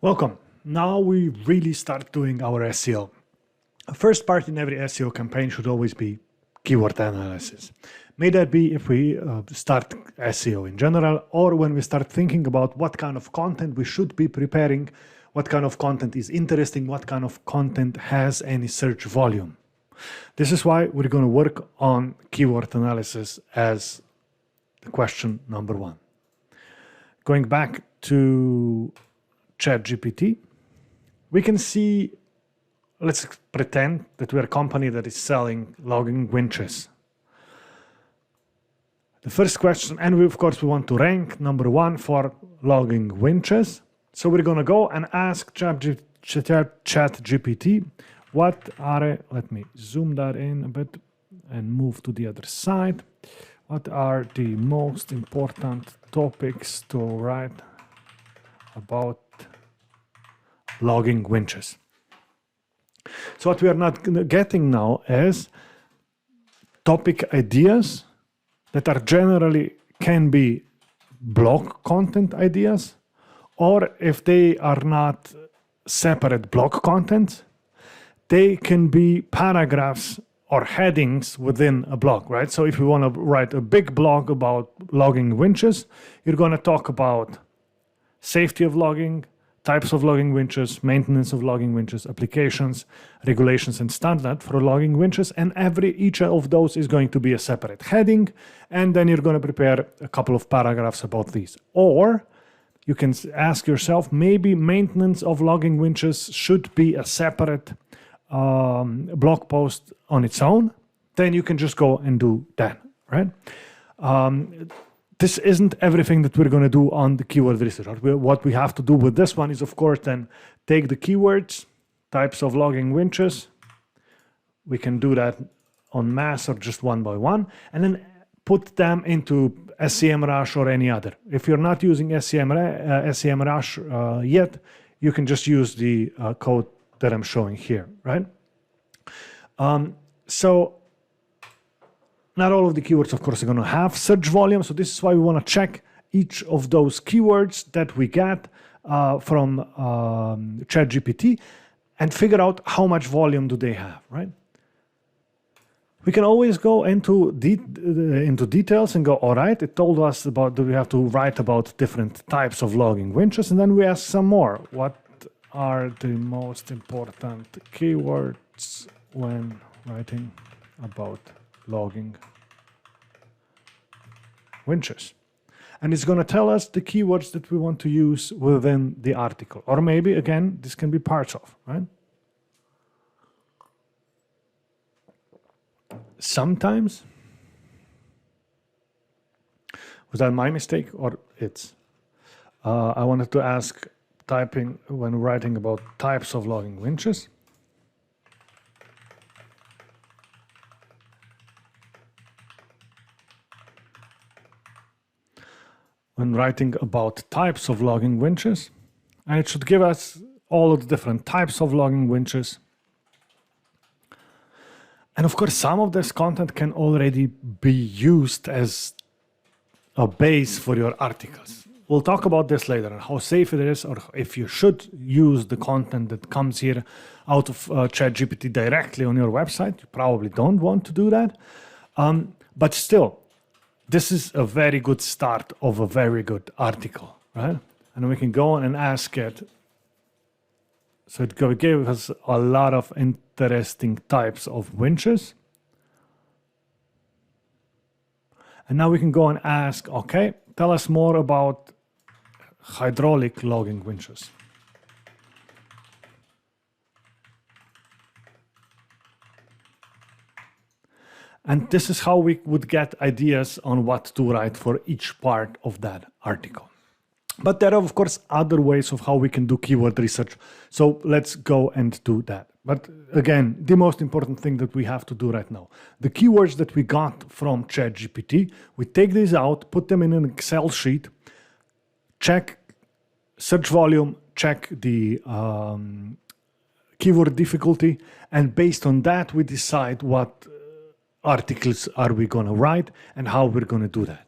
Welcome. Now we really start doing our SEO. The first part in every SEO campaign should always be keyword analysis. May that be if we start SEO in general, or when we start thinking about what kind of content we should be preparing, what kind of content is interesting, what kind of content has any search volume. This is why we're going to work on keyword analysis as the question number one. Going back to ChatGPT, we can see, let's pretend that we're a company that is selling logging winches. The first question, and of course we want to rank number one for logging winches. So we're going to go and ask ChatGPT, let me zoom that in a bit and move to the other side. What are the most important topics to write about logging winches? So what we are not getting now is topic ideas that are generally can be blog content ideas, or if they are not separate blog content, they can be paragraphs or headings within a blog, right? So if we want to write a big blog about logging winches, you're going to talk about safety of logging, types of logging winches, maintenance of logging winches, applications, regulations, and standard for logging winches. And each of those is going to be a separate heading. And then you're going to prepare a couple of paragraphs about these. Or you can ask yourself, maybe maintenance of logging winches should be a separate blog post on its own. Then you can just go and do that, right? This isn't everything that we're going to do on the keyword research. What we have to do with this one is, of course, then take the keywords, types of logging winches. We can do that en masse or just one by one, and then put them into SEMrush or any other. If you're not using SEMrush yet, you can just use the code that I'm showing here, right? So not all of the keywords, of course, are going to have search volume. So this is why we want to check each of those keywords that we get from ChatGPT and figure out how much volume do they have, right? We can always go into details and go, all right, it told us about that we have to write about different types of logging winches, and then we ask some more. What are the most important keywords when writing about logging winches? And it's going to tell us the keywords that we want to use within the article. Or maybe, again, this can be parts of, right? Sometimes, was that my mistake or it's? I wanted to ask typing when writing about types of logging winches. When writing about types of logging winches, and it should give us all of the different types of logging winches. And of course, some of this content can already be used as a base for your articles. We'll talk about this later, how safe it is, or if you should use the content that comes here out of ChatGPT directly on your website. You probably don't want to do that. But still, this is a very good start of a very good article, right? And we can go on and ask it. So it gave us a lot of interesting types of winches. And now we can go and ask, okay, tell us more about hydraulic logging winches. And this is how we would get ideas on what to write for each part of that article. But there are, of course, other ways of how we can do keyword research. So let's go and do that. But again, the most important thing that we have to do right now, the keywords that we got from ChatGPT, we take these out, put them in an Excel sheet, check search volume, check the keyword difficulty, and based on that, we decide what articles are we going to write and how we're going to do that.